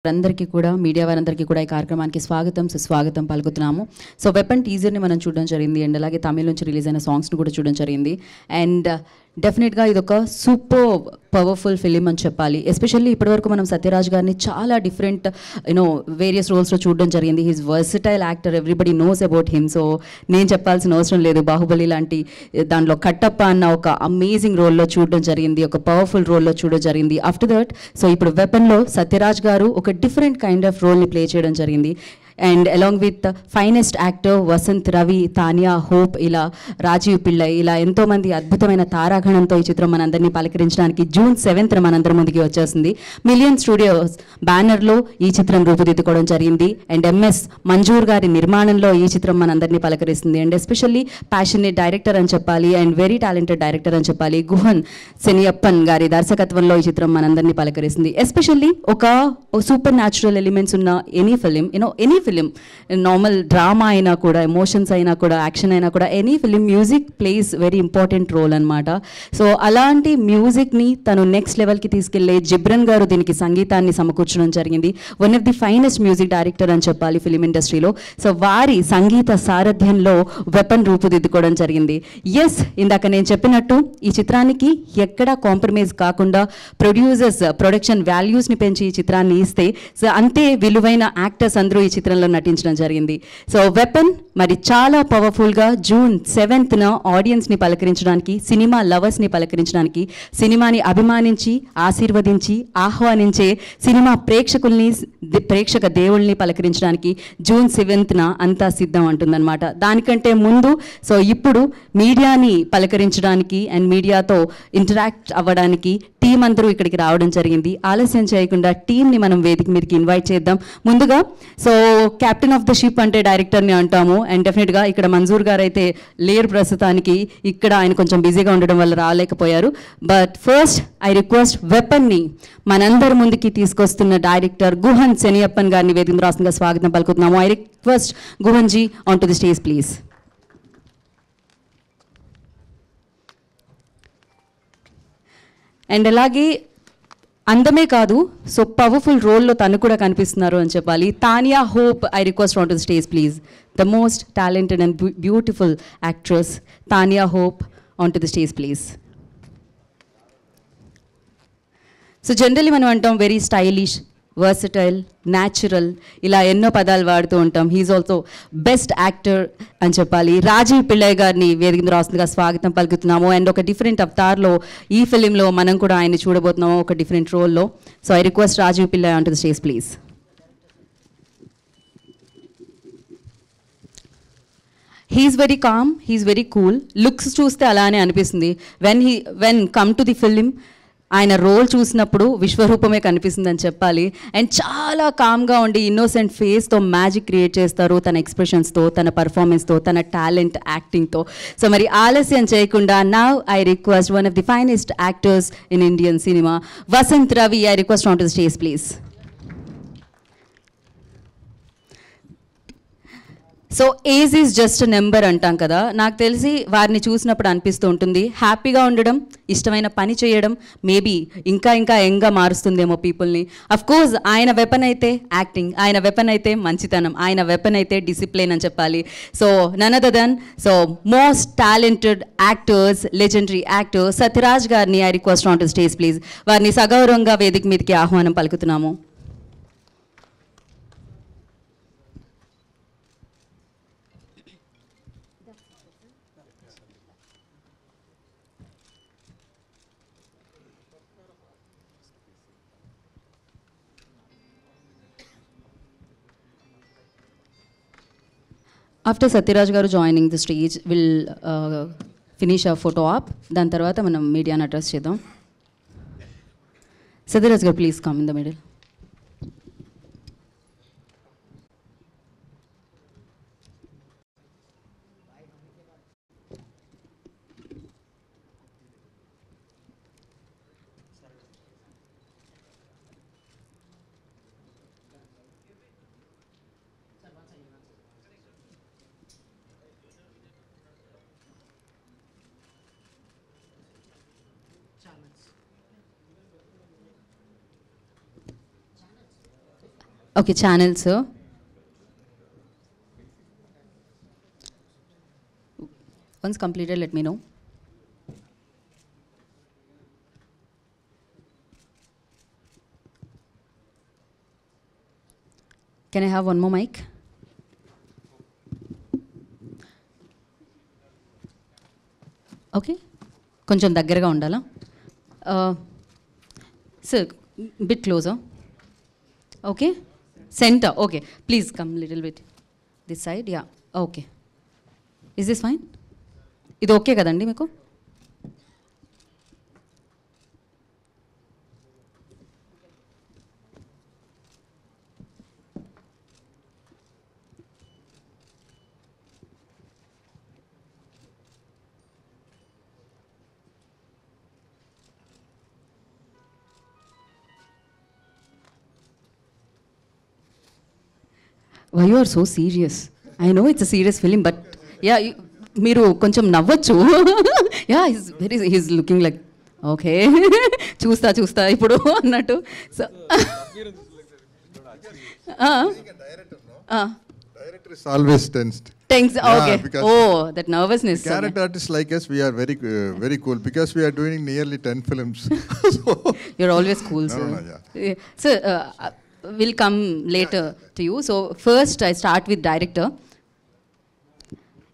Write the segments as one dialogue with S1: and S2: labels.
S1: అందరికీ కూడా మీడియా వారందరికీ కూడా ఈ కార్యక్రమానికి స్వాగతం సుస్వాగతం పలుకుతున్నాము. సో వెపన్ టీజర్ని మనం చూడడం జరిగింది అండ్ అలాగే తమిళ నుంచి రిలీజ్ అయిన సాంగ్స్ని కూడా చూడడం జరిగింది. అండ్ డెఫినెట్గా ఇది ఒక సూపర్ పవర్ఫుల్ ఫిలిం అని చెప్పాలి. ఎస్పెషల్లీ ఇప్పటివరకు మనం సత్యరాజ్ గారిని చాలా డిఫరెంట్ వేరియస్ రోల్స్లో చూడడం జరిగింది. He's versatile actor, everybody knows about him. So నేను చెప్పాల్సిన అవసరం లేదు. బాహుబలి లాంటి దాంట్లో కట్టప్ప అన్న ఒక అమేజింగ్ రోల్లో చూడడం జరిగింది, ఒక పవర్ఫుల్ రోల్లో చూడడం జరిగింది. ఆఫ్టర్ దట్ సో ఇప్పుడు వెపన్లో సత్యరాజ్ గారు ఒక డిఫరెంట్ కైండ్ ఆఫ్ రోల్ని ప్లే చేయడం జరిగింది. And along with finest actor Vasanth Ravi, Tanya Hope, ఇలా రాజీవ్ పిళ్ళై, ఇలా ఎంతోమంది అద్భుతమైన తారాగణంతో ఈ చిత్రం మనందరినీ పలకరించడానికి June 7th మనందరి ముందుకి వచ్చేసింది. మిలియన్ స్టూడియోస్ బ్యానర్లో ఈ చిత్రం రూపుదిద్దుకోవడం జరిగింది. అండ్ ఎంఎస్ మంజూర్ గారి నిర్మాణంలో ఈ చిత్రం మనందరినీ పలకరిస్తుంది. అండ్ ఎస్పెషల్లీ ప్యాషనేట్ డైరెక్టర్ అని చెప్పాలి అండ్ వెరీ టాలెంటెడ్ డైరెక్టర్ అని చెప్పాలి. గుహన్ సెనియప్పన్ గారి దర్శకత్వంలో ఈ చిత్రం మనందరినీ పలకరిస్తుంది. ఎస్పెషల్లీ ఒక సూపర్ న్యాచురల్ ఎలిమెంట్స్ ఉన్న any film, any film, normal drama అయినా కూడా, ఎమోషన్స్ అయినా కూడా, యాక్షన్ అయినా కూడా, any film music plays very important role అనమాట. సో అలాంటి మ్యూజిక్ని తను నెక్స్ట్ లెవెల్కి తీసుకెళ్లే జిబ్రన్ గారు దీనికి సంగీతాన్ని సమకూర్చడం జరిగింది. One of the finest music director అని చెప్పాలి ఫిలిం ఇండస్ట్రీలో. సో వారి సంగీత సారథ్యంలో వెపన్ రూపుదిద్దుకోవడం జరిగింది. ఎస్, ఇందాక నేను చెప్పినట్టు ఈ చిత్రానికి ఎక్కడా కాంప్రమైజ్ కాకుండా ప్రొడ్యూసర్స్ ప్రొడక్షన్ వాల్యూస్ని పెంచి ఈ చిత్రాన్ని ఇస్తే సో అంతే విలువైన యాక్టర్స్ అందరూ ఈ చిత్రంలో నటించడం జరిగింది. సో వెపన్ మరి చాలా పవర్ఫుల్గా June 7th ఆడియన్స్ని పలకరించడానికి, సినిమా లవర్స్ని పలకరించడానికి, సినిమాని అభిమానించి ఆశీర్వదించి ఆహ్వానించే సినిమా ప్రేక్షకుల్ని, ప్రేక్షక దేవుళ్ళని పలకరించడానికి June 7th అంతా సిద్ధం అంటుందన్నమాట. దానికంటే ముందు సో ఇప్పుడు మీడియాని పలకరించడానికి అండ్ మీడియాతో ఇంటరాక్ట్ అవ్వడానికి టీం అందరూ ఇక్కడికి రావడం జరిగింది. ఆలస్యం చేయకుండా టీంని మనం వేదిక మీదకి ఇన్వైట్ చేద్దాం. ముందుగా so captain of the ship అంటే డైరెక్టర్ని అంటాము. అండ్ డెఫినెట్గా ఇక్కడ మంజూర్ గారు అయితే లేరు ప్రస్తుతానికి, ఇక్కడ ఆయన కొంచెం బిజీగా ఉండడం వల్ల రాలేకపోయారు. బట్ ఫస్ట్ ఐ రిక్వెస్ట్ వెపన్ని మనందరి ముందుకి తీసుకొస్తున్న డైరెక్టర్ గుహన్ సెనియప్పన్ గారిని వేదిక రాష్ట్రంగా స్వాగతం పలుకుతున్నాము. I request Guhan ji on to the stage please. And అలాగే అందమే కాదు, సో పవర్ఫుల్ రోల్లో తను కూడా కనిపిస్తున్నారు అని చెప్పాలి. Tanya Hope, I request on to the stage please. The most talented and beautiful actress Tanya Hope on to the stage please. So generally మనం అంటాం వెరీ స్టైలిష్, వర్సటైల్, న్యాచురల్, ఇలా ఎన్నో పదాలు వాడుతూ ఉంటాం. హీఈస్ ఆల్సో బెస్ట్ యాక్టర్ అని చెప్పాలి. రాజీవ్ పిళ్ళై గారిని వేదిక రాస్తుందిగా స్వాగతం పలుకుతున్నాము. అండ్ ఒక డిఫరెంట్ అవతార్లో ఈ ఫిలింలో మనం కూడా ఆయన్ని చూడబోతున్నాము, ఒక డిఫరెంట్ రోల్లో. So I request Rajeev Pillai on to the stage please. He's very calm, he's very cool. Looks చూస్తే అలానే అనిపిస్తుంది. When come to the film ఆయన రోల్ చూసినప్పుడు విశ్వరూపమే కనిపిస్తుందని చెప్పాలి. అండ్ చాలా కామ్గా ఉండి ఇన్నోసెంట్ ఫేస్తో మ్యాజిక్ క్రియేట్ చేస్తారు తన ఎక్స్ప్రెషన్స్తో, తన పర్ఫార్మెన్స్తో, తన టాలెంట్ యాక్టింగ్తో. సో మరి ఆలస్యం చేయకుండా now I request one of the finest actors in Indian cinema, Vasanth Ravi. I request on to the stage please. So age is just number అంటాం కదా, నాకు తెలిసి వారిని చూసినప్పుడు అనిపిస్తూ ఉంటుంది హ్యాపీగా ఉండడం, ఇష్టమైన పని చేయడం మేబీ ఇంకా ఇంకా యంగ్గా మారుస్తుందేమో పీపుల్ని. అఫ్ కోర్స్ ఆయన వెపన్ అయితే యాక్టింగ్, ఆయన వెపన్ అయితే మంచితనం, ఆయన వెపన్ అయితే డిసిప్లిన్ అని చెప్పాలి. So none other than so most talented actors, legendary actor Sathyaraj గారిని I request on to stage please. వారిని సగౌరవంగా వేదిక మీదకి ఆహ్వానం పలుకుతున్నాము. After Sathyaraj garu joining the stage will finish a photo op. దాని తర్వాత మనం మీడియాని అడ్రస్ చేద్దాం. Sathyaraj garu please come in the middle. Okay, channels, sir. Once completed, let me know. Can I have one more mic? Okay. కొంచెం దగ్గరగా ఉండాలా? Sir, bit closer. Okay. Center. Okay. Please come little bit. This side. Yeah. Okay. Is this fine? ఇది okay కదండి మీకు? Why you are so serious? I know it's a serious film, but yeah, మీరు కొంచెం నవ్వచ్చు. Yeah, he's looking like, okay. చూస్తా ఇప్పుడు అన్నట్టు. So,
S2: director is always tensed.
S1: Thanks. Okay. Oh, that nervousness.
S2: Character artists like us, we are very cool because we are doing nearly 10 films. So,
S1: you're always cool, sir.
S2: No, yeah.
S1: Sir, we'll come later to you. So first I start with director.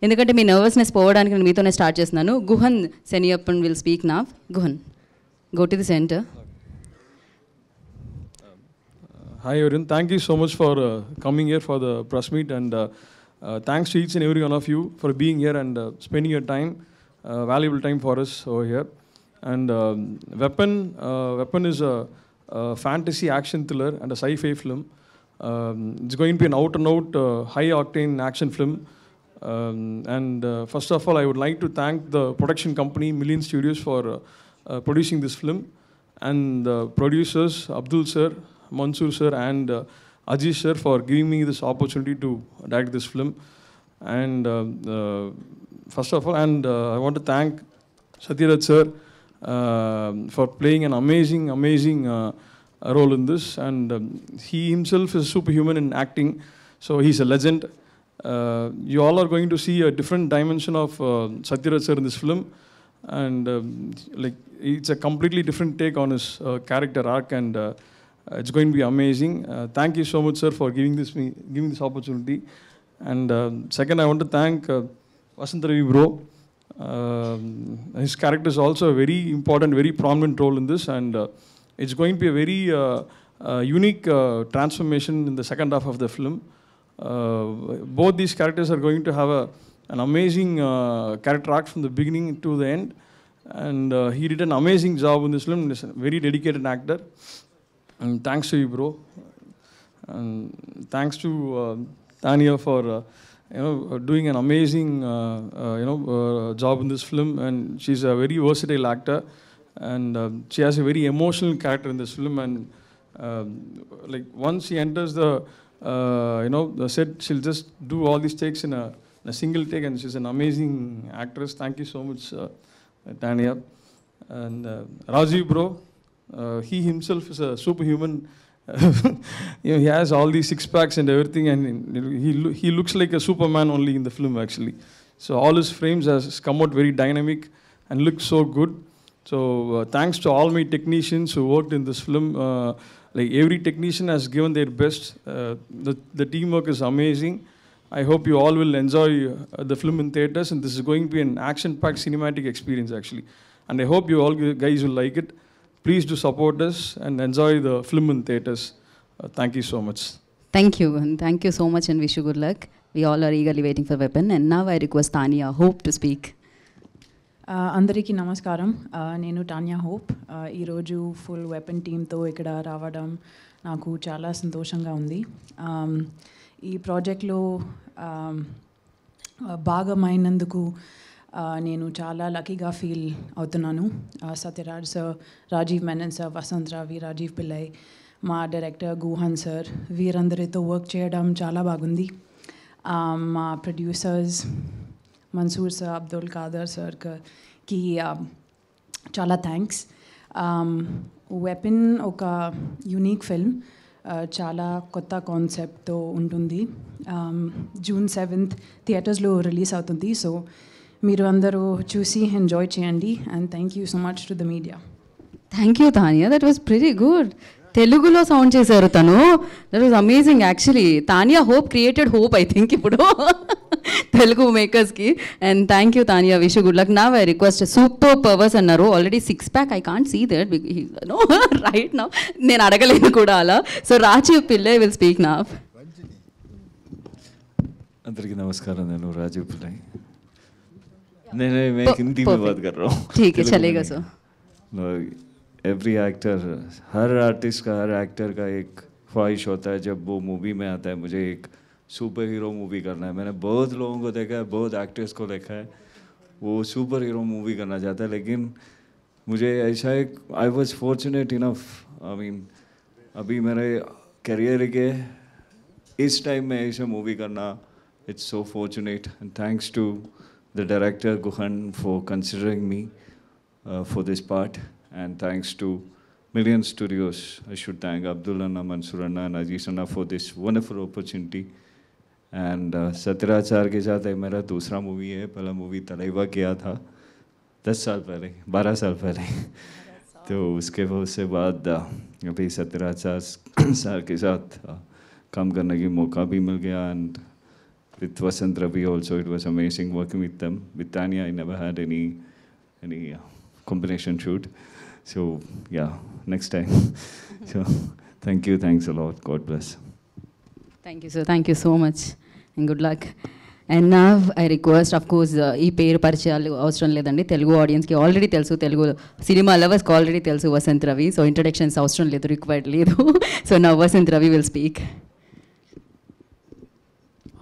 S1: ఎందుకంటే మీ nervousness పోవడానికి నేను మీతోనే start చేస్తున్నాను. Guhan Seniappan will speak now. Guhan, go to the centre.
S3: Hi everyone, thank you so much for coming here for the press meet, and thanks to each and every one of you for being here and spending your time, valuable time for us over here. And Weapon is a fantasy action thriller and a sci-fi film. It's going to be an out-and-out high-octane action film. First of all, I would like to thank the production company Million Studios for producing this film, and the producers Abdul sir, Mansoor sir, and Ajish sir for giving me this opportunity to direct this film. And first of all, I want to thank Satyaraj sir for playing an amazing role in this. And he himself is superhuman in acting, so he's a legend. You all are going to see a different dimension of Satyaraj sir in this film, and like it's a completely different take on his character arc, and it's going to be amazing. Thank you so much, sir, for giving this opportunity. And second, I want to thank Vasant Ravi bro. His character is also a very important, very prominent role in this, and it's going to be a very unique transformation in the second half of the film. Both these characters are going to have an amazing character arc from the beginning to the end, and he did an amazing job in this film. He's a very dedicated actor, and thanks to you, bro. And thanks to Tanya for doing an amazing job in this film, and she's a very versatile actor, and she has a very emotional character in this film, and like once she enters the set, she'll just do all these takes in a single take, and she's an amazing actress. Thank you so much, Tanya. And Rajiv bro, he himself is a superhuman. He has all these six packs and everything, and he looks like a Superman only in the film actually. So all his frames has come out very dynamic and looks so good. So thanks to all my technicians who worked in this film. Like every technician has given their best. The teamwork is amazing. I hope you all will enjoy the film in theaters, and this is going to be an action-packed cinematic experience actually. And I hope you all guys will like it. Please do support us and enjoy the film in theaters. Thank you so much.
S1: Thank you, and thank you so much, and wish you good luck. We all are eagerly waiting for Weapon, and now I request Tanya Hope to speak.
S4: అందరికీ నమస్కారం. నేను Tanya hope. ఈరోజు full weapon టీమ్తో ఇక్కడ రావడం నాకు చాలా సంతోషంగా ఉంది. ఈ ప్రాజెక్ట్లో భాగమైనందుకు నేను చాలా లక్కీగా ఫీల్ అవుతున్నాను. సత్యరాజ్ సార్, రాజీవ్ మెనన్ సార్, వసంత్ రావి, రాజీవ్ పిల్లై, మా డైరెక్టర్ గుహన్ సార్, వీరందరితో వర్క్ చేయడం చాలా బాగుంది. మా producers Mansur sir, Abdul Khader సార్కి చాలా థ్యాంక్స్. వెపన్ ఒక యూనిక్ ఫిల్మ్. చాలా కొత్త కాన్సెప్ట్తో ఉంటుంది. జూన్ 7th థియేటర్స్లో రిలీజ్ అవుతుంది. సో మీరు అందరూ చూసి ఎంజాయ్ చేయండి. And thank you so much to the media.
S1: Thank you Tanya, that was very good. తెలుగులో సౌండ్ చేశారు తను, that was amazing actually. Tanya Hope created hope I think ఇప్పుడు తెలుగు మేకర్స్కి. And thank you Tanya, wish good luck. నా I request super powers అన్నారు, already 6-pack I can't see that no right now, నేను అడగలేను కూడా అలా. So Rajeev Pillai will speak నా.
S5: అందరికీ नमस्कार, నేను రాజీవ్ పిల్లై. मैं हिंदी में बात कर रहा हूँ.
S1: ठीक है, चलेगा सर.
S5: एवरी एक्टर, हर आर्टिस्ट का, हर एक्टर का एक ख्वाहिश होता है जब वो मूवी में आता है, मुझे एक सुपर हीरो मूवी करना है. मैंने बहुत लोगों को देखा है, बहुत एक्टर्स को देखा है, वो सुपर हीरो मूवी करना चाहता है. लेकिन मुझे ऐसा एक, I was fortunate enough, I mean अभी मेरे करियर के इस टाइम में ऐसे मूवी करना, it's so fortunate. And thanks to the director Guhan for considering me for this part, and thanks to Million Studios. I should thank Abdul Anna, Mansoor Anna and Aziz Anna for this wonderful opportunity. And Sathyaraj sir के साथ मेरा दूसरा movie है. पहला movie तलैवा किया था 10 साल पहले, 12 साल पहले. तो उसके बाद अभी सत्यराज सर के साथ काम करने की मौका भी मिल गया. And with Vasant Ravi also, it was amazing working with them. With Tanya, I never had any combination shoot. So yeah, next time. So thank you, thanks a lot. God bless.
S1: Thank you sir, thank you so much and good luck. And now I request, of course, ఈ పేరు పరిచయాలు అవసరం లేదండి, తెలుగు ఆడియన్స్కి already తెలుసు, Telugu cinema లవర్స్కి already తెలుసు Vasant Ravi. So introductions అవసరం లేదు, రిక్వైర్డ్ లేదు. సో నా వసంత్ రవి విల్ స్పీక్.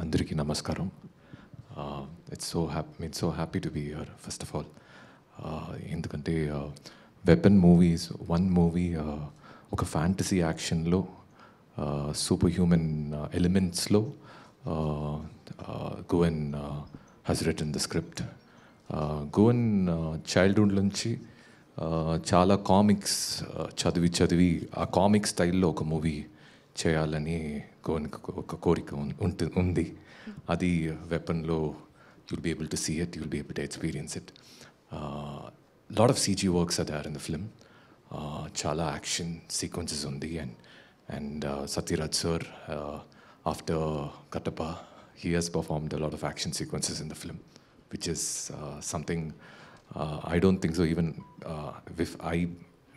S6: అందరికీ నమస్కారం. It's so happy to be here first of all. ఎందుకంటే వెపన్ మూవీస్ వన్ మూవీ ఒక ఫ్యాంటసీ యాక్షన్లో సూపర్ హ్యూమన్ ఎలిమెంట్స్లో Guhan has written the script. Guhan childhood నుంచి చాలా కామిక్స్ చదివి ఆ కామిక్ స్టైల్లో ఒక మూవీ చేయాలని ఒక కోరిక ఉంది. అది వెపన్లో you'll be able to see it, you'll be able to experience it. Lot of CG works are there in the film. చాలా యాక్షన్ సీక్వెన్సెస్ ఉంది. And Sathyaraj sir, after Kattappa, he has performed a lot of action sequences in the film, which is something I don't think so even if I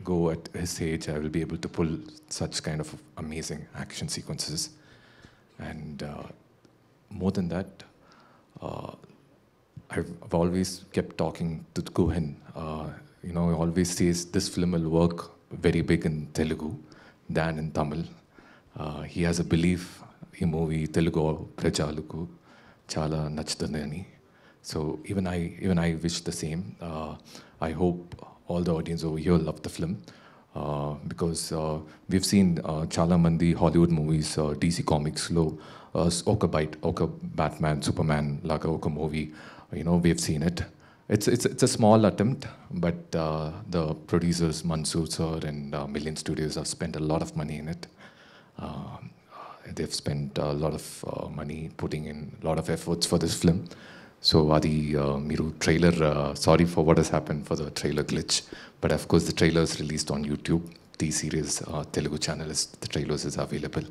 S6: go at his age I will be able to pull such kind of amazing action sequences. And more than that, I've always kept talking to Guhan. He always says this film will work very big in Telugu than in Tamil. He has a belief ఈ movie Telugu ప్రజలకు చాలా నచ్చుతుందని. So even I wish the same. I hope all the audience over here love the film, because we've seen చాలామంది Hollywood movies, DC కామిక్స్లో ఒక Batman, Superman లాగా ఒక movie, we've seen it. It's a small attempt, but the producers Mansoor sir and Million Studios have spent a lot of money in it. They've spent a lot of money putting in a lot of efforts for this film. So adi miru trailer, sorry for what has happened for the trailer glitch, but of course the trailer is released on YouTube. T-Series Telugu channel is, the trailers is available.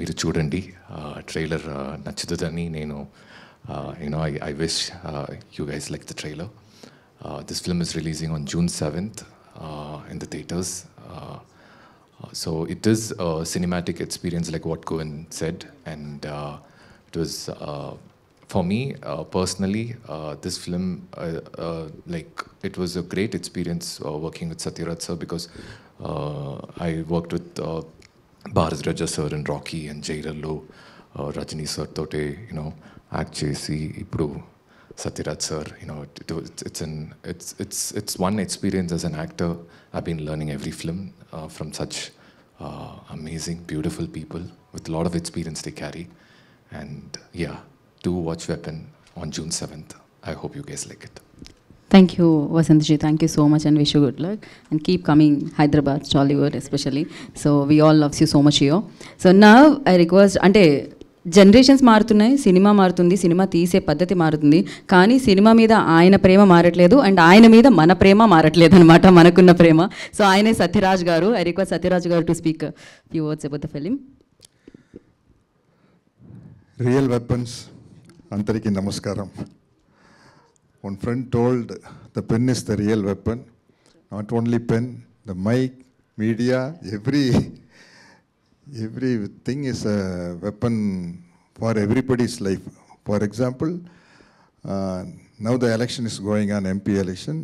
S6: Miru chudandi, trailer nachududani nenu I wish you guys like the trailer. This film is releasing on June 7th in the theaters. So it is a cinematic experience like what Guhan said, and it was for me personally this film like it was a great experience working with Satyaraj sir, because I worked with Bharat Raja sir and Rocky and Jairallo, Rajini sir tote act chesi ippudu Satyaraj sir, it's one experience as an actor. I've been learning every film from such amazing, beautiful people with a lot of experience they carry. And yeah, do watch Weapon on June 7th. I hope you guys like it.
S1: Thank you, Vasantji. Thank you so much and wish you good luck. And keep coming Hyderabad, Tollywood especially. So we all loves you so much here. So now I request, అంటే generations మారుతున్నాయి, cinema మారుతుంది, cinema తీసే పద్ధతి మారుతుంది, కానీ cinema మీద ఆయన ప్రేమ మారట్లేదు and ఆయన మీద మన ప్రేమ మారట్లేదు అనమాట, మనకున్న ప్రేమ. సో ఆయనే సత్యరాజ్ గారు. ఐ రిక్వెస్ట్ సత్యరాజ్ గారు to speak few words about the film.
S2: Real weapons అందరికీ నమస్కారం. One friend told the pen is the real weapon. Not only pen, the mic, media, everything is a weapon for everybody's life. For example, now the election is going on, MP election.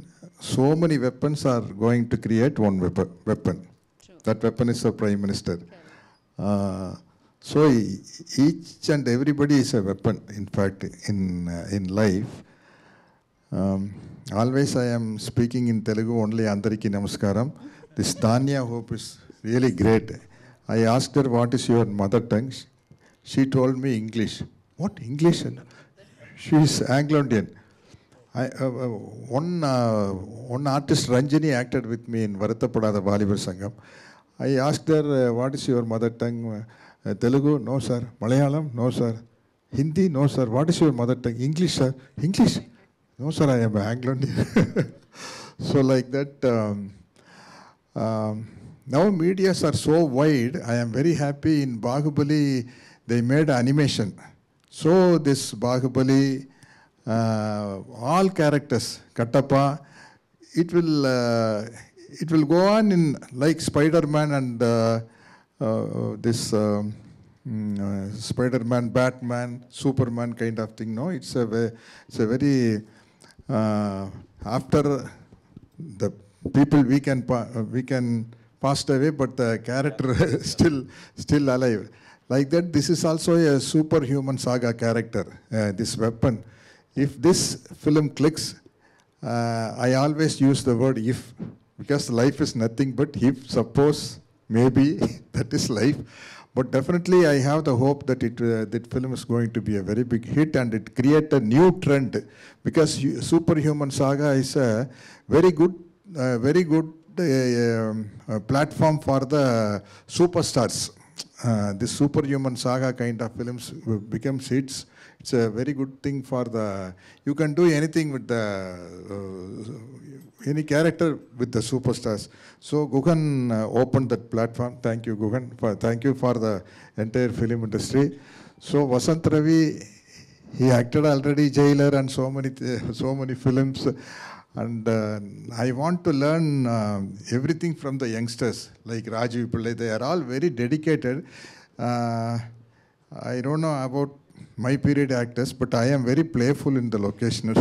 S2: So many weapons are going to create one weapon. Sure. That weapon is the Prime Minister. So each and everybody is a weapon, in fact, in life. Always I am speaking in Telugu only. Andariki namaskaram. This Tanya Hope is really great. I asked her, what is your mother tongue? She told me English. What English? She is Anglo-Indian. One artist, Ranjini, acted with me in Varathapadada Valibar Sangam. I asked her, what is your mother tongue? Telugu? No, sir. Malayalam? No, sir. Hindi? No, sir. What is your mother tongue? English, sir. English? No, sir, I am Anglo-Indian. So like that, now medias are so wide. I am very happy in Bahubali, they made animation. So this Bahubali, all characters, Kattappa, it will go on in like Spider-Man and this Spider-Man, Batman, Superman kind of thing. No, it's a very after the people we can passed away, but the character still alive. Like that, this is also a superhuman saga character. This weapon. If this film clicks, I always use the word if, because life is nothing but if. Suppose, maybe that is life. But definitely, I have the hope that that film is going to be a very big hit and it create a new trend, because Superhuman Saga is a very good platform for the superstars. This Superhuman Saga kind of films becomes hits. It's a very good thing for the. You can do anything with the any character with the superstars. So Gugan opened that platform. Thank you, Gugan. Thank you for the entire film industry. So Vasant Ravi, he acted already Jailer and so many films. And I want to learn everything from the youngsters like Rajiv Pillai. They are all very dedicated. I don't know about my period actors, but I am very playful in the location.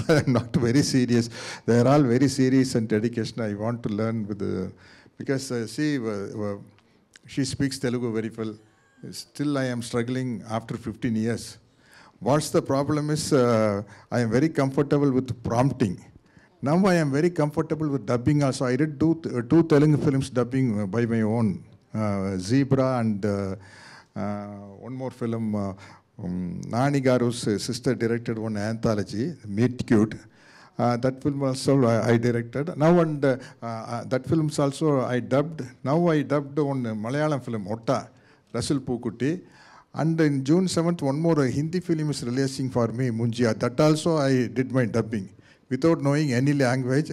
S2: I am not very serious. They are all very serious and dedication. I want to learn with the, because she speaks Telugu very well. Still I am struggling after 15 years. What's the problem is I am very comfortable with prompting. Now I am very comfortable with dubbing also. I did two Telugu films dubbing by my own. Zebra and one more film, Nani Garu's sister directed one anthology, Meet Cute. That film also I directed. Now and that films also I dubbed. Now I dubbed one Malayalam film, Otta, Russell Pukutti. And in June 7th, one more Hindi film is releasing for me, Munjia. That also I did my dubbing. Without knowing any language,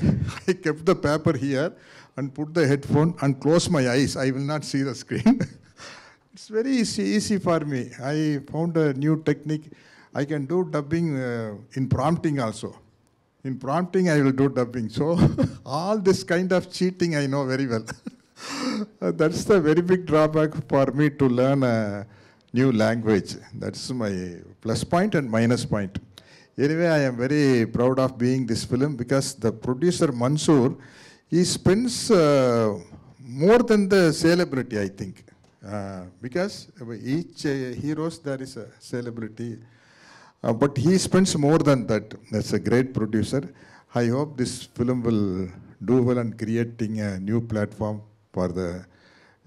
S2: I kept the paper here and put the headphone and close my eyes. I will not see the screen. It's very easy for me. I found a new technique. I can do dubbing in prompting also. In prompting, I will do dubbing. So all this kind of cheating, I know very well. That's the very big drawback for me to learn a new language. That's my plus point and minus point. Anyway, I am very proud of being this film because the producer Mansoor, he spends more than the celebrity, I think. Because each heroes there is a celebrity, but he spends more than that. That's a great producer. I hope this film will do well and creating a new platform for the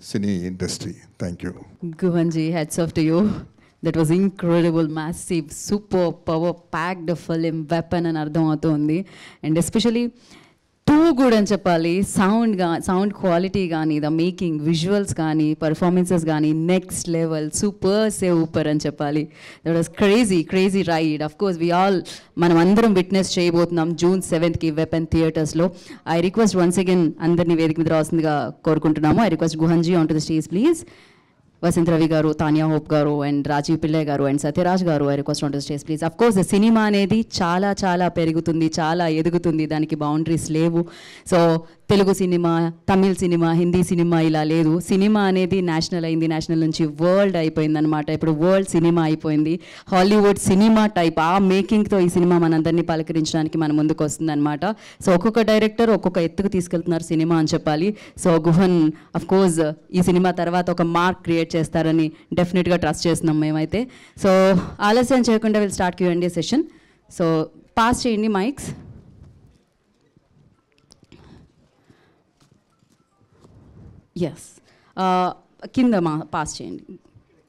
S2: cine industry. Thank you.
S1: Guhanji, hats off to you. That was incredible, massive, super power packed film, Weapon అని అర్థం అవుతుంది. And especially too good అని చెప్పాలి. Sound quality కానీ, the making, visuals కానీ, performances కానీ next level, super అని చెప్పాలి. That was crazy ride. Of course మనం అందరం విట్నెస్ చేయబోతున్నాం June 7th వెపన్ థియేటర్స్లో. ఐ రిక్వెస్ట్ వన్స్ అగైన్ అందరినీ వేదిక మీద రావాల్సిందిగా కోరుకుంటున్నాము. I request Guhanji on to the stage please. Vasanth Ravi గారు, తానియా హోప్ గారు, అండ్ రాజీవ్ పిల్లయ్ గారు, అండ్ సత్యరాజ్ గారు, I request on to stage please. Of course cinema అనేది చాలా పెరుగుతుంది, చాలా ఎదుగుతుంది, దానికి బౌండరీస్ లేవు. So Telugu cinema, Tamil cinema, Hindi cinema ఇలా లేదు. సినిమా అనేది నేషనల్ అయింది, నేషనల్ నుంచి వరల్డ్ అయిపోయింది అనమాట. ఇప్పుడు వరల్డ్ సినిమా అయిపోయింది, హాలీవుడ్ సినిమా టైప్. ఆ మేకింగ్తో ఈ సినిమా మనందరినీ పలకరించడానికి మన ముందుకు వస్తుంది అనమాట. సో ఒక్కొక్క డైరెక్టర్ ఒక్కొక్క ఎత్తుకు తీసుకెళ్తున్నారు సినిమా అని చెప్పాలి. సో గుహన్ అఫ్ కోర్స్ ఈ సినిమా తర్వాత ఒక మార్క్ క్రియేట్ చేస్తారని డెఫినెట్గా ట్రస్ట్ చేస్తున్నాం మేమైతే. సో ఆలస్యం చేయకుండా will start Q&A session. So pass చేయండి మైక్స్. ఎస్, కిందమ్మా పాస్ చేయండి,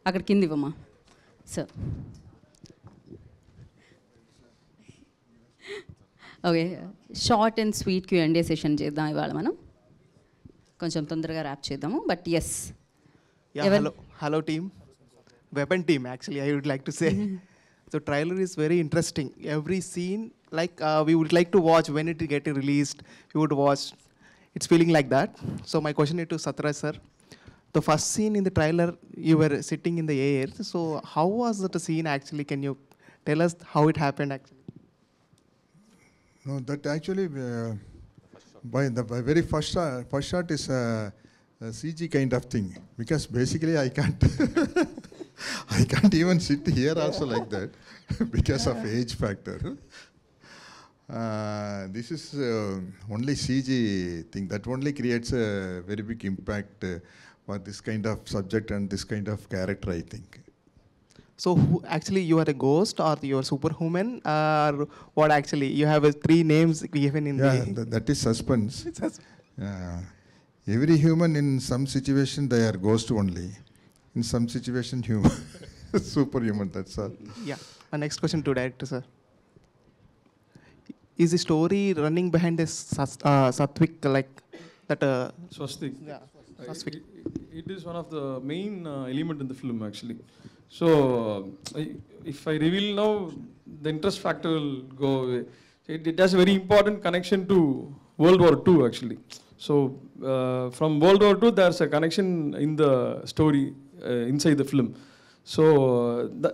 S1: అక్కడ కింద ఇవ్వమ్మా sir. Okay, short and sweet Q&A session చేద్దాం ఇవాళ మనం. కొంచెం తొందరగా ర్యాప్ చేద్దాము, but yes.
S7: Hello team, Weapon team actually I would like to say. So trailer is very interesting. Every scene we would like to watch when it get released. We would watch. It's feeling like that. So my question is to Satraj sir. The first scene in the trailer, you were sitting in the air. So how was that scene actually? Can you tell us how it happened actually?
S2: No, that actually by the very first shot is a CG kind of thing, because basically I can't I can't even sit here also like that because of age factor. This is only CG thing that only creates a very big impact for this kind of subject and this kind of character, I think.
S7: So actually you are a ghost or you are superhuman, or what actually? You have 3 names given in
S2: that is suspense. Every human in some situation they are ghost only. In some situation human, superhuman, that's all.
S7: Yeah. My next question to director sir. Is the story running behind this Satvik like that?
S3: Swastik.
S7: Yeah. Swastik.
S3: It is one of the main element in the film actually. So if I reveal now, the interest factor will go away. It has a very important connection to World War II actually. So from World War II, there's a connection in the story inside the film. So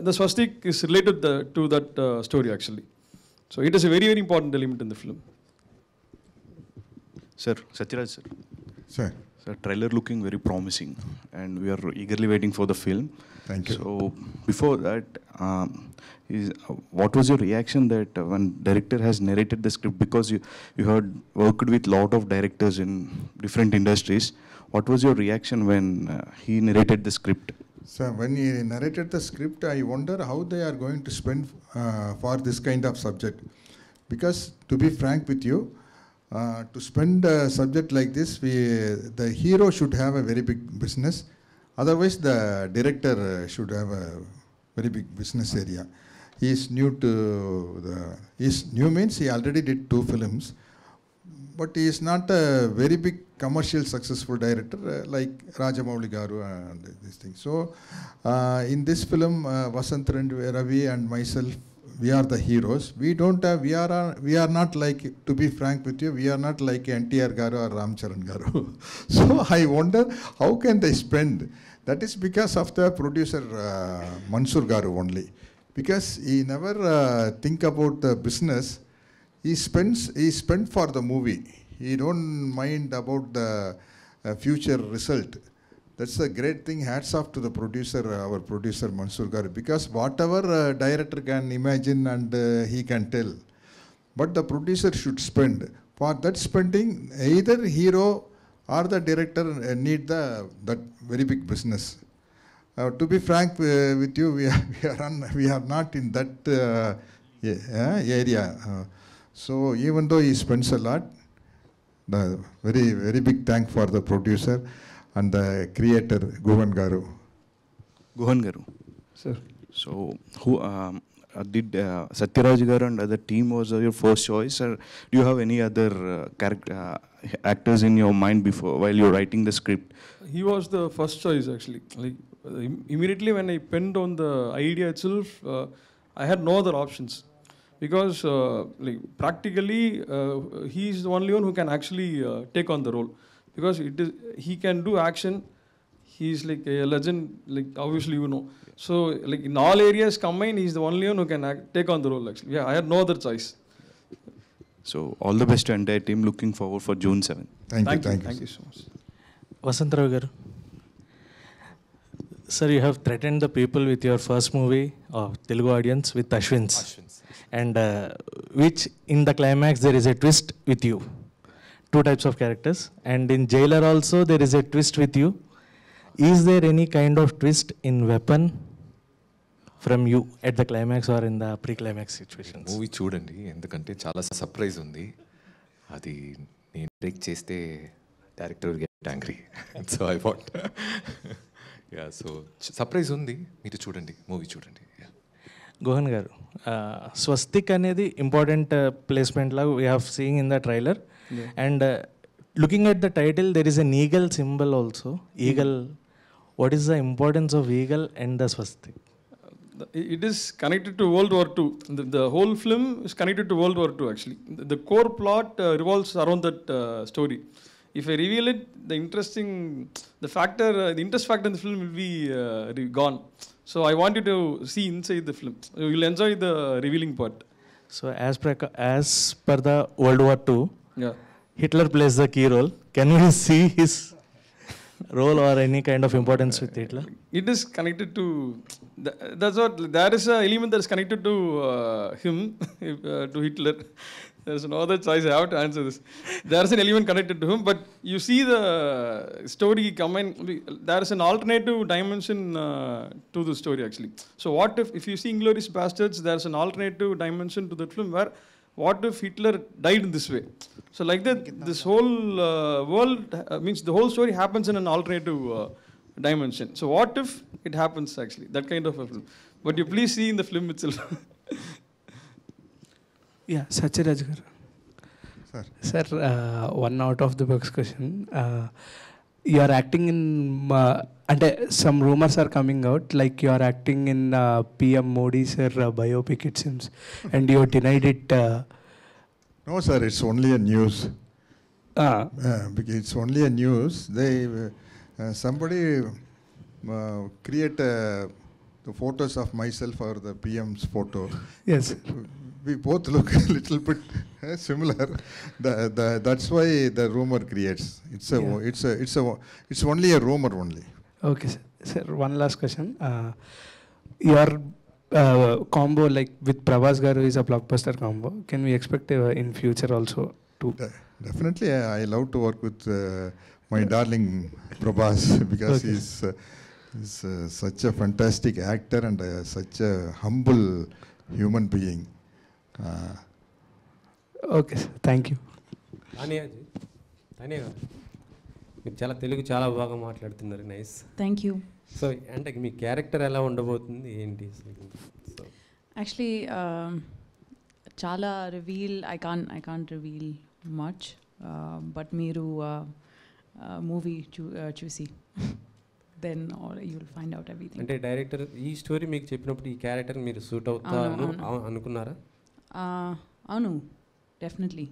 S3: the swastik is related to that story actually. So it is a very important element in the film.
S8: Sir, Satyaraj sir.
S2: Sir.
S8: Sir, trailer looking very promising, and we are eagerly waiting for the film.
S2: Thank you.
S8: So before that, what was your reaction that when director has narrated the script, because you had worked with lot of directors in different industries, what was your reaction when he narrated the script?
S2: So when he narrated the script, I wonder how they are going to spend for this kind of subject, because to be frank with you, to spend a subject like this, the hero should have a very big business. Otherwise, the director should have a very big business area. He is new to new means he already did 2 films, but he is not a very big commercial successful director like Rajamouli Garu and this thing. So, in this film, Vasant Ravi and myself, we are the heroes. We are not like, to be frank with you, we are not like NTR Garu or Ramcharan Garu. So I wonder how can they spend. That is because of the producer Mansoor Garu only, because he never think about the business. He spent for the movie. He don't mind about the future result. That's a great thing. Hats off to the producer, our producer Mansoor Garu, because whatever director can imagine and he can tell, but the producer should spend. For that spending, either hero or the director need that very big business. To be frank with you, we are not in that area. So even though he spends a lot, the very big thank for the producer and the creator Guhan Garu.
S8: Guhan Garu.
S5: Sir.
S8: So, who did Satyaraj garu and other team was your first choice, or do you have any other actors in your mind before while you're writing the script?
S3: He was the first choice actually. Like immediately when I penned on the idea itself, I had no other options because like practically he is the only one who can actually take on the role because he can do action. He's like a legend, like obviously you know. So like in all areas combined, he's the only one who can take on the role actually. Yeah, I had no other choice.
S8: So all the best to entire team. Looking forward for June 7th.
S3: Thank you so much.
S9: Vasantrav garu. Sir, you have threatened the people with your first movie of Telugu audience with Ashwin's. And which in the climax there is a twist with you. Two types of characters. And in Jailer also there is a twist with you. Is there any kind of twist in Weapon from you at the climax or in the pre-climax situations?
S6: Movie చూడండి ఎందుకంటే చాలా surprise ఉంది అది నేను break చేస్తే director get angry so I want yeah so surprise ఉంది మీరు చూడండి మూవీ చూడండి
S9: Gohan garu, Swastik అనేది ఇంపార్టెంట్ ప్లేస్మెంట్ లాగా we have seeing in the trailer and looking at the title there is an eagle symbol also. Eagle, what is the importance of eagle and the swastik?
S3: It is connected to World War II. The whole film is connected to World War II actually. The core plot revolves around that story. If I reveal it, the interest factor in the film will be gone. So I want you to see inside the film. You will enjoy the revealing part.
S9: So as per the World War II,
S3: Yeah.
S9: Hitler plays the key role. Can we see his role or any kind of importance with Hitler?
S3: It is connected to. That's what. There is an element that is connected to him, to Hitler. There's no other choice. I have to answer this. There is an element connected to him, but you see the story come in. There is an alternative dimension to the story actually. So what if you see Inglourious Bastards? There is an alternative dimension to that film where. What if Hitler died in this way? So like that, this whole world means the whole story happens in an alternative dimension. So what if it happens actually? That kind of a film. But you please see in the film itself.
S10: Yeah, Satyaraj garu. Sir, one out of the box question. You are acting in, and some rumors are coming out like you are acting in PM Modi sir biopic it seems, and you denied it.
S2: No, sir, it's only a news. Because it's only a news. They somebody create the photos of myself or the PM's photo.
S10: Yes.
S2: We both look a little bit similar. That's why the rumor creates. It's only a rumor only.
S10: Okay, sir. Sir, one last question. Your combo like with Prabhas garu is a blockbuster combo. Can we expect in future also to?
S2: Definitely, I love to work with my darling Prabhas because he's such a fantastic actor and such a humble human being.
S10: Okay, sir. Thank you.
S11: తనే మీరు చాలా తెలుగు చాలా బాగా మాట్లాడుతున్నారు. Nice.
S4: Thank you.
S11: So అంటే మీ character ఎలా ఉండబోతుంది ఏంటి? సో
S4: యాక్చువల్లీ చాలా reveal I can't reveal much, but మీరు మూవీ చూసి then you will find out everything.
S11: అంటే డైరెక్టర్ ఈ స్టోరీ మీకు చెప్పినప్పుడు ఈ క్యారెక్టర్ మీరు సూట్ అవుతాను అనుకున్నారా?
S4: అవును, డెఫినెట్లీ.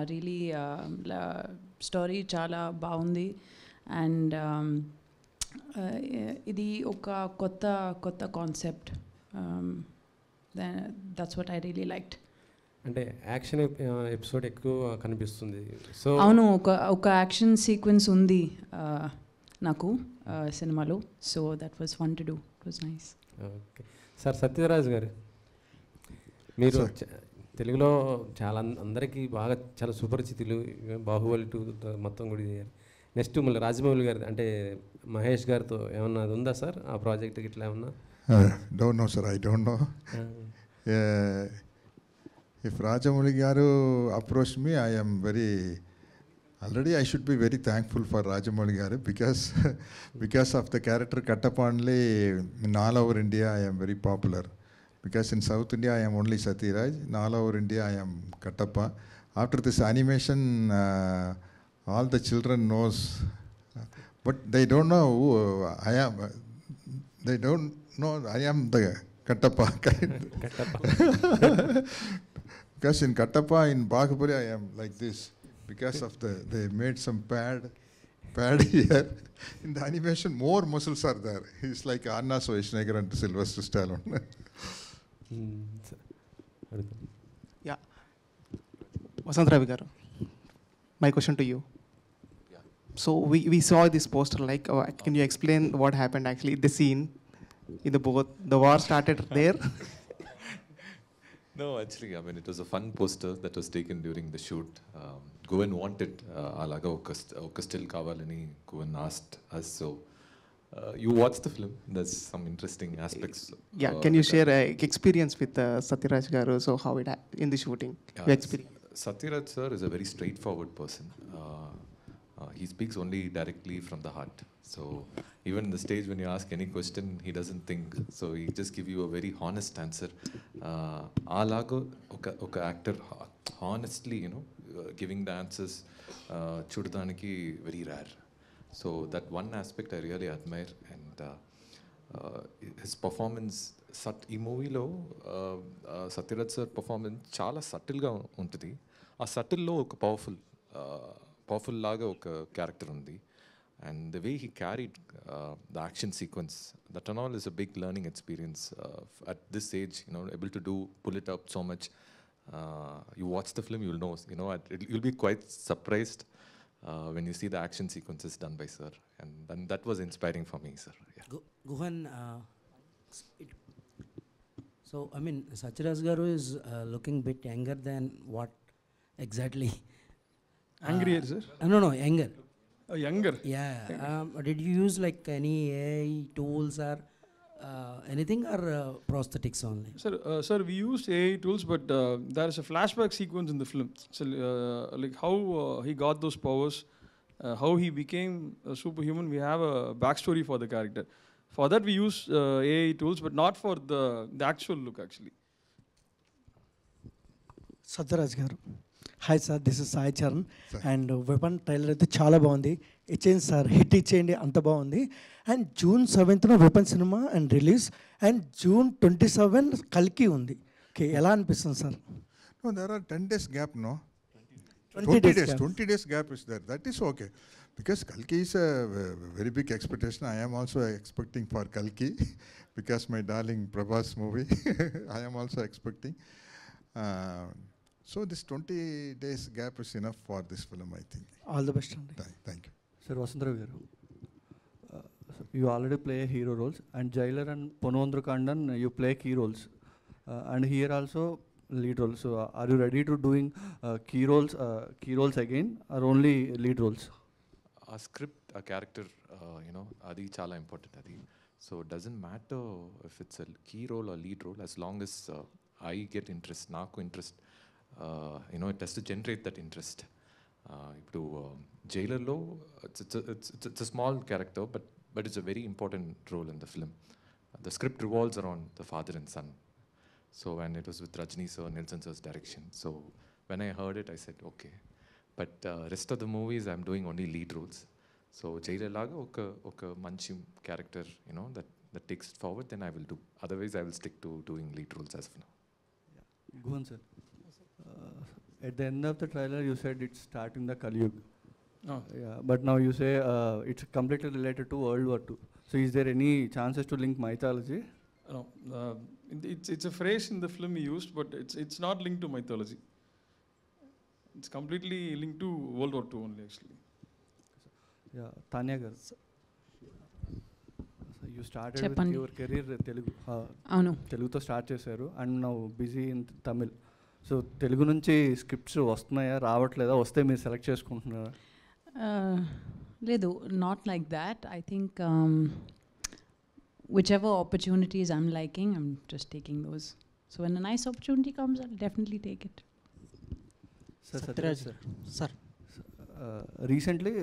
S4: రియలీ స్టోరీ చాలా బాగుంది అండ్ ఇది ఒక కొత్త concept. That's what I really liked.
S11: అంటే యాక్షన్ ఎపిసోడ్ ఎక్కువ కనిపిస్తుంది. సో
S4: అవును, ఒక యాక్షన్ సీక్వెన్స్ ఉంది నాకు సినిమాలో. So that was fun to do. It was nice.
S11: Okay sir, Sathyaraj గారు మీరు తెలుగులో చాలా అందరికీ బాగా చాలా సుపరిచితులు. బాహుబలి 2 మొత్తం కూడా నెక్స్ట్ మళ్ళీ రాజమౌళి గారు అంటే మహేష్ గారితో ఏమన్నా అది ఉందా సార్ ఆ ప్రాజెక్ట్కి ఇట్లా ఏమన్నా?
S2: Don't know sir, I don't know. If Rajamouli garu approached me, I am very Already I should be very thankful for Rajamouli garu because of the character Kattappa only in all over India I am very popular. Because in South India I am only Satyaraj, in all over India I am Kattappa. After this animation, all the children knows, but they don't know who I am. They don't know I am the Kattappa. Because in Kattappa, in Bahubali, I am like this. Because of they made some pad here. In the animation, more muscles are there. He's like Arna Schwarzenegger and Sylvester Stallone.
S7: Yeah. Vasant Ravi garu, my question to you. So we saw this poster, like, can you explain what happened actually, the scene in the boat, the war started there?
S6: No, actually, I mean, it was a fun poster that was taken during the shoot. Govan wanted alaga oka still kavalani. Govan asked us, so you watched the film. There's some interesting aspects.
S7: Yeah, can you share experience with Satyaraj garu? So how it in the shooting? Your experience.
S6: Satyaraj sir is a very straightforward person. He speaks only directly from the heart. So even in the stage when you ask any question, he doesn't think. So he just give you a very honest answer. Alago oka actor honestly, giving the answers chudadaniki very rare. So that one aspect I really admire, and his performance ఈ మూవీలో Sathyaraj sir performance చాలా సటిల్గా ఉంటుంది. ఆ సటిల్లో ఒక powerful లాగా ఒక character ఉంది. And the way he carried the action sequence, that and all is a big learning experience at this age. Able to pull it up so much. You watch the film, you'll know. You'll be quite surprised when you see the action sequences done by sir, and then that was inspiring for me, sir. Yeah.
S12: Guhan, so I mean, Satyaraj garu is looking bit younger than what exactly?
S3: Angrier, sir?
S12: No, younger.
S3: Younger?
S12: Yeah. Did you use like any AI tools or anything, or prosthetics only?
S3: Sir, we used AI tools, but there is a flashback sequence in the film. So, like how he got those powers, how he became a superhuman. We have a backstory for the character. For that, we use AI tools, but not for the actual look, actually.
S13: Satyaraj garu. Hi sir, this is Sai Charan. And weapon trailer అయితే చాలా బాగుంది. ఇచ్చేయండి sir, hit ఇచ్చేయండి, అంత బాగుంది. And June 7th weapon cinema and release, and June 27 కల్కి ఉంది. Okay, ఎలా అనిపిస్తుంది sir?
S2: No, there are 10 days gap, no? 20 days gap is there. That is okay. Because Kalki is a very big expectation. I am also expecting for Kalki because my darling Prabhas movie, I am also expecting. So this 20 days gap is enough for this film, I think.
S13: All the best.
S2: Thank you.
S14: Sir, Vasant Ravi garu, you already play hero roles, and Jailer and Ponnu Kandan, you play key roles, and here also lead roles. So are you ready to doing key roles again, or only lead roles?
S6: A script, a character, adi chala important adi. So it doesn't matter if it's a key role or lead role, as long as I get interest, naku interest. It has to generate that interest. Ippudu Jailer lo, it's a small character, but it's a very important role in the film. The script revolves around the father and son. So when it was with Rajni sir, Nelson sir's direction. So when I heard it, I said okay. But rest of the movies, I'm doing only lead roles. So Jailer laga oka manchi character, that takes it forward, then I will do. Otherwise, I will stick to doing lead roles as of now.
S14: Guhan sir, at the end of the trailer, you said it's starting the Kali Yuga.
S3: Oh.
S14: Yeah, but now you say it's completely related to World War II. So is there any chances to link mythology?
S3: No, it's a phrase in the film he used, but it's not linked to mythology. It's completely linked to World War II only, actually.
S14: Yeah, Tanya garu. So you started
S4: Cheppandi.
S14: with your career Telugu.
S4: Avunu.
S14: Teluguతో start చేశారు, and now busy in Tamil. So Telugu నుంచి scripts వస్తున్నాయా, రావట్లేదా, వస్తే మీరు select చేసుకుంటున్నారా?
S4: లేదు, not like that. I think whichever opportunities I'm liking, I'm just taking those. So when a nice opportunity comes, I'll definitely take it.
S14: Satyaraj sir.
S13: Sir.
S14: recently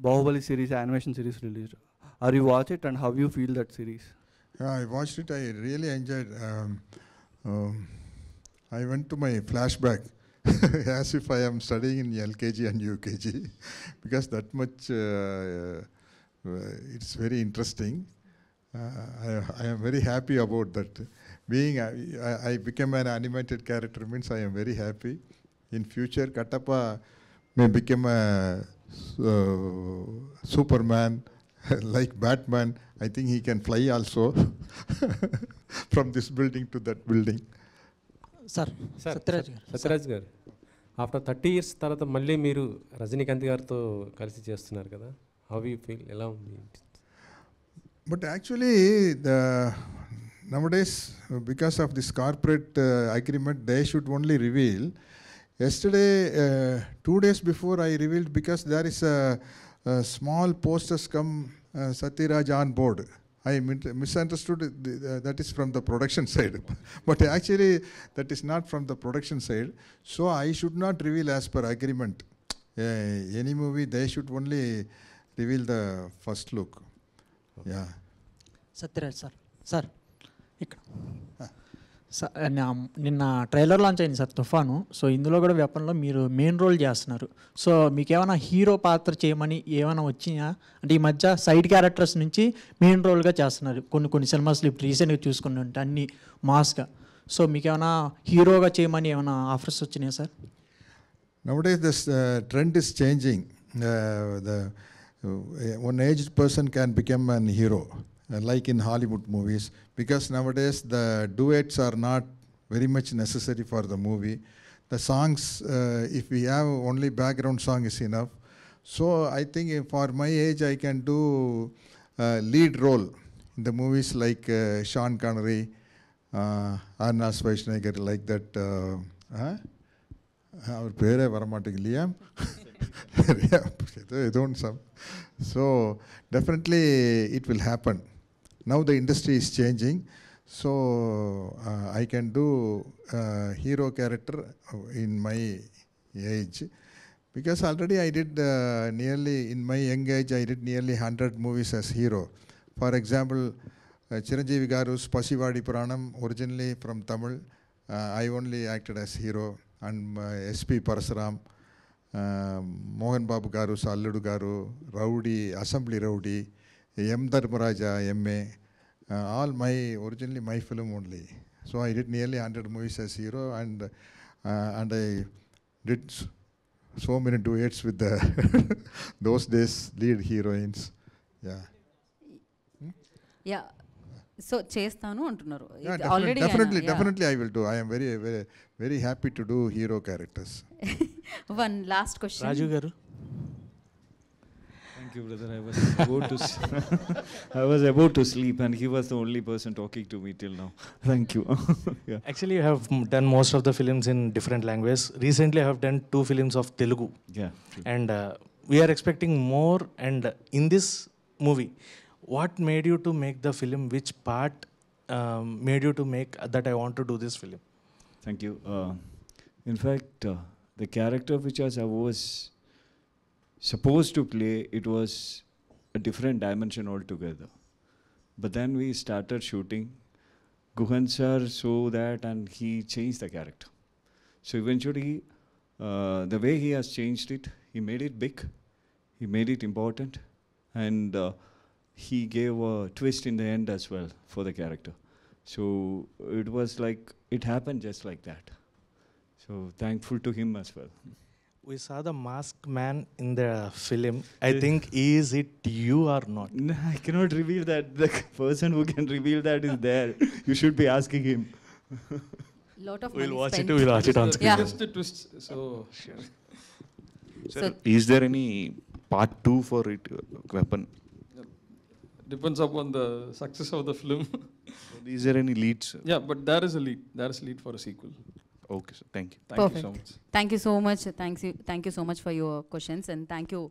S14: Bahubali series, animation series released. Are you watch it and how you feel that series?
S2: Yeah, I watched it. I really enjoyed. I went to my flashback as if I am studying in LKG and UKG because that much it's very interesting. I am very happy about that. Being I became an animated character means I am very happy. In future, Kattappa may become a Superman like Batman. I think he can fly also from this building to that building.
S12: Sir
S11: Sathyaraj గారు after 30 years తర్వాత మళ్ళీ మీరు రజనీకాంత్ గారితో కలిసి చేస్తున్నారు కదా, how you feel, ఎలా ఉంది?
S2: But actually, nowadays, because of this corporate agreement, they should only reveal. Yesterday, 2 days before, I revealed because there is a small posters come Satyaraj on board. I misunderstood that is from the production side, but actually that is not from the production side. So I should not reveal as per agreement. Any movie, they should only reveal the first look. Yeah.
S15: Sathyaraj sir ఇక్కడ నిన్న trailer launch అయింది sir తుఫాను. So ఇందులో కూడా వెపన్లో మీరు main role చేస్తున్నారు. So మీకు ఏమైనా హీరో పాత్ర చేయమని ఏమైనా వచ్చినా అంటే ఈ మధ్య సైడ్ క్యారెక్టర్స్ నుంచి మెయిన్ రోల్గా చేస్తున్నారు కొన్ని సినిమాస్లో ఇప్పుడు రీసెంట్గా చూసుకుని ఉంటే అన్ని మాస్గా. సో మీకు ఏమైనా హీరోగా చేయమని ఏమైనా ఆఫర్స్ వచ్చినాయా sir?
S2: Nowadays this trend is changing. One aged person can become an hero, like in Hollywood movies, because nowadays the duets are not very much necessary for the movie. The songs, if we have only background song is enough. So I think for my age I can do lead role in the movies like Sean Connery, Arnold Schwarzenegger, like that. Our pere varamatiki Liam. Don't some. So definitely it will happen. Now the industry is changing, so I can do hero character in my age, because already I did nearly, in my young age I did nearly 100 movies as hero. For example, Chiranjeevi Garu's Pasivadi Puranam, originally from Tamil, I only acted as hero, and SP Parasuram, Mohan Babu Garu's Alludu Garu, Rowdy, Assembly Rowdy, M. Dharmaraja, M.A., all originally my film only. So I did nearly 100 movies as hero, and I did so many duets with the those days lead heroines. Yeah.
S1: Yeah. So చేస్తాను అంటున్నారు.
S2: Yeah, definitely I will do. I am very, very, very happy to do hero characters.
S1: One last question.
S10: Raju garu.
S5: Thank you, brother. I was about to sleep, and he was the only person talking to me till now. Thank you.
S9: Yeah. Actually, you have done most of the films in different languages. Recently, I have done 2 films of Telugu.
S5: Yeah.
S9: And we are expecting more. And in this movie, what made you to make the film? Which part made you to make that I want to do this film?
S5: Thank you. In fact, the character which I was supposed to play, it was a different dimension altogether. But then we started shooting. Guhan sir saw that and he changed the character. So eventually, the way he has changed it, he made it big, he made it important, and he gave a twist in the end as well for the character. So it was like, it happened just like that. So thankful to him as well.
S9: We saw the masked man in the film. I think, is it you or not?
S5: No, I cannot reveal that. The person who can reveal that is there. You should be asking him.
S1: Lot of
S9: We'll
S1: money
S9: watch
S1: spent.
S9: it. We'll watch it on screen.
S1: Yeah.
S3: Just a twist. So sure.
S8: Sir, is there any part 2 for it, Weapon?
S3: Depends upon the success of the film.
S8: Is there any leads?
S3: Yeah, but there is a lead. There is a lead for a sequel.
S8: Okay, sir. Thank you.
S3: Thank you so much.
S1: Thank you so much. Thank you so much for your questions, and thank you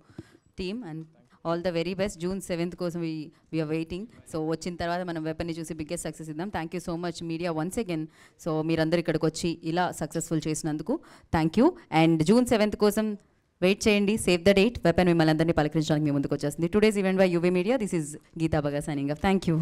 S1: team, and all the very best. June 7th కోసం we are waiting. So వచ్చిన తర్వాత మనం వెపన్ని చూసి biggest success ఇద్దాం. Thank you so much media once again. So మీరందరూ ఇక్కడికి వచ్చి ఇలా సక్సెస్ఫుల్ చేసినందుకు thank you. And June 7th కోసం వెయిట్ చేయండి. Save the date. వెపన్ మిమ్మల్ని అందరినీ పలకరించడానికి మీ ముందుకు వచ్చేస్తుంది. Today's event by YouWe media. This is Geetha బగా సైనింగ్ ఆఫ్. Thank you.